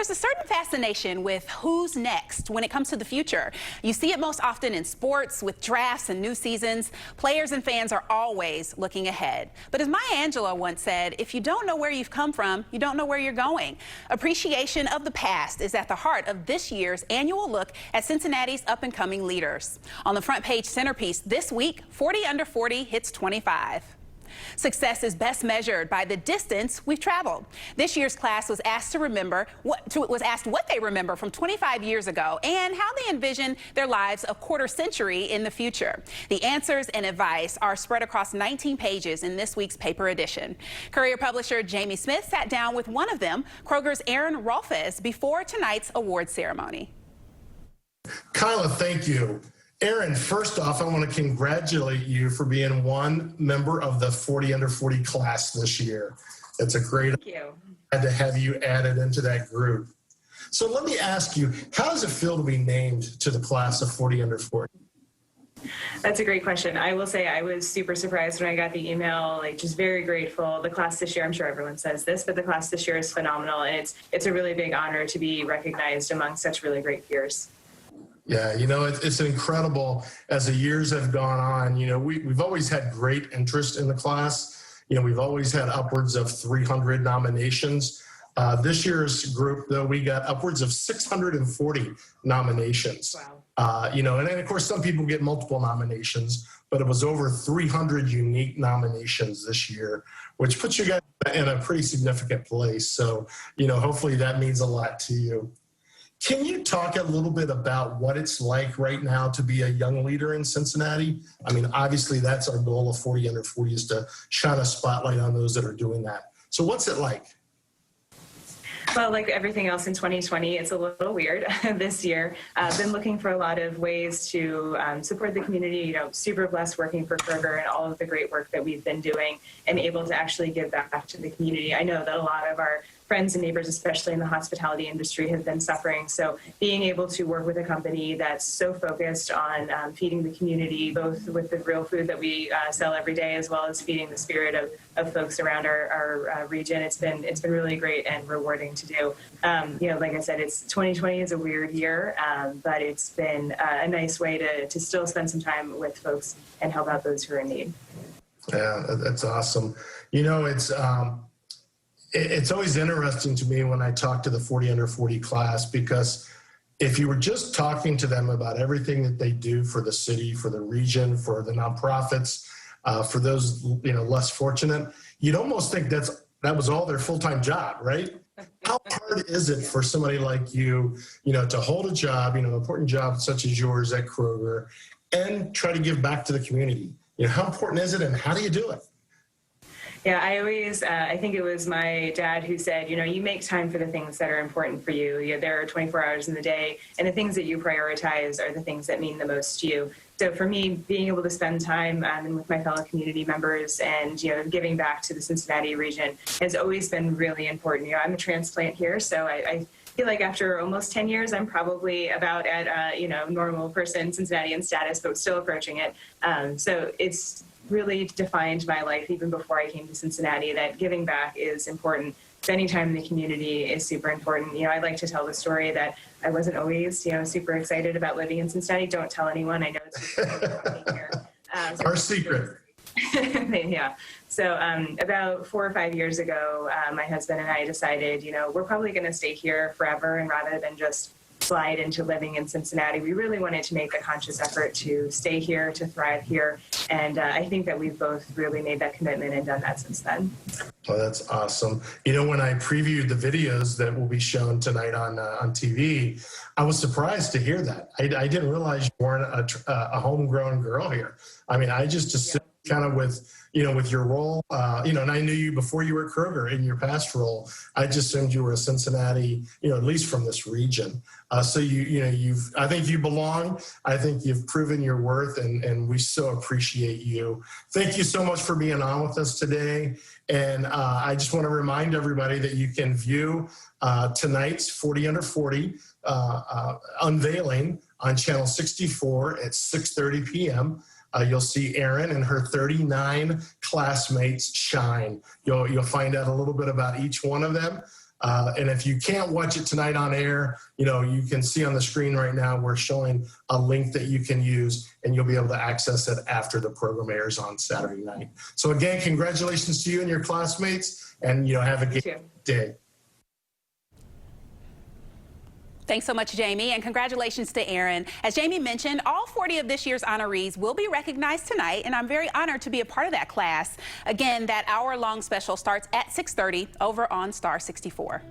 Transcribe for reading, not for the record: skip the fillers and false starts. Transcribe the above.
There's a certain fascination with who's next when it comes to the future. You see it most often in sports with drafts and new seasons. Players and fans are always looking ahead. But as Maya Angelou once said, if you don't know where you've come from, you don't know where you're going. Appreciation of the past is at the heart of this year's annual look at Cincinnati's up-and-coming leaders. On the front page centerpiece this week, 40 under 40 hits 25. Success is best measured by the distance we've traveled. This year's class was asked what they remember from 25 years ago and how they envision their lives a quarter century in the future. The answers and advice are spread across 19 pages in this week's paper edition. Courier publisher Jamie Smith sat down with one of them, Kroger's Aaron Rolfes, before tonight's award ceremony. Kyla, thank you. Aaron, first off, I want to congratulate you for being one member of the 40 under 40 class this year. It's a great Thank you. to have you added into that group. So let me ask you, how does it feel to be named to the class of 40 under 40? That's a great question. I will say I was super surprised when I got the email, like just very grateful. The class this year, I'm sure everyone says this, but the class this year is phenomenal, and it's a really big honor to be recognized among such really great peers. Yeah, you know, it's incredible as the years have gone on. You know, we've always had great interest in the class. You know, we've always had upwards of 300 nominations. This year's group, though, we got upwards of 640 nominations. Wow. You know, and then, of course, some people get multiple nominations, but it was over 300 unique nominations this year, which puts you guys in a pretty significant place. So, you know, hopefully that means a lot to you. Can you talk a little bit about what it's like right now to be a young leader in Cincinnati? I mean, obviously that's our goal of 40 under 40 is to shine a spotlight on those that are doing that. So what's it like? Well, like everything else in 2020, it's a little weird this year. I've been looking for a lot of ways to support the community. You know, super blessed working for Kroger and all of the great work that we've been doing and able to actually give back to the community. I know that a lot of our friends and neighbors, especially in the hospitality industry, have been suffering. So being able to work with a company that's so focused on feeding the community, both with the real food that we sell every day, as well as feeding the spirit of folks around our region, it's been really great and rewarding to do. You know, like I said, 2020 is a weird year, but it's been a nice way to still spend some time with folks and help out those who are in need. Yeah, that's awesome. You know, it's always interesting to me when I talk to the 40 under 40 class, because if you were just talking to them about everything that they do for the city, for the region, for the nonprofits, for those, you know, less fortunate, you'd almost think that was all their full-time job, right? How hard is it for somebody like you, you know, to hold a job, you know, an important job such as yours at Kroger, and try to give back to the community? You know, how important is it, and how do you do it? Yeah, I think it was my dad who said, you know, you make time for the things that are important for you. You know, there are 24 hours in the day, and the things that you prioritize are the things that mean the most to you. So for me, being able to spend time with my fellow community members and, you know, giving back to the Cincinnati region has always been really important. You know, I'm a transplant here, so I feel like after almost 10 years, I'm probably about at, you know, normal person Cincinnatian status, but still approaching it. So it's really defined my life even before I came to Cincinnati, that giving back is important. Spending time in the community is super important. You know, I like to tell the story that I wasn't always, you know, super excited about living in Cincinnati. Don't tell anyone. I know it's here. Our secret. Yeah. So about 4 or 5 years ago, my husband and I decided, you know, we're probably going to stay here forever, and rather than just slide into living in Cincinnati, we really wanted to make a conscious effort to stay here, to thrive here. And I think that we've both really made that commitment and done that since then. Oh, that's awesome. You know, when I previewed the videos that will be shown tonight on TV, I was surprised to hear that. I didn't realize you weren't a homegrown girl here. I mean, I just assumed kind of with, you know, with your role, you know, and I knew you before you were at Kroger in your past role. I just assumed you were a Cincinnati, you know, at least from this region. So you know, I think you belong. I think you've proven your worth, and we so appreciate you. Thank you so much for being on with us today. And I just want to remind everybody that you can view tonight's 40 under 40 unveiling on channel 64 at 6:30 p.m. You'll see Erin and her 39 classmates shine. You'll find out a little bit about each one of them. And if you can't watch it tonight on air, you can see on the screen right now, we're showing a link that you can use, and you'll be able to access it after the program airs on Saturday night. So again, congratulations to you and your classmates, and have a good day. Thanks so much, Jamie, and congratulations to Aaron. As Jamie mentioned, all 40 of this year's honorees will be recognized tonight, and I'm very honored to be a part of that class. Again, that hour-long special starts at 6:30 over on Star 64.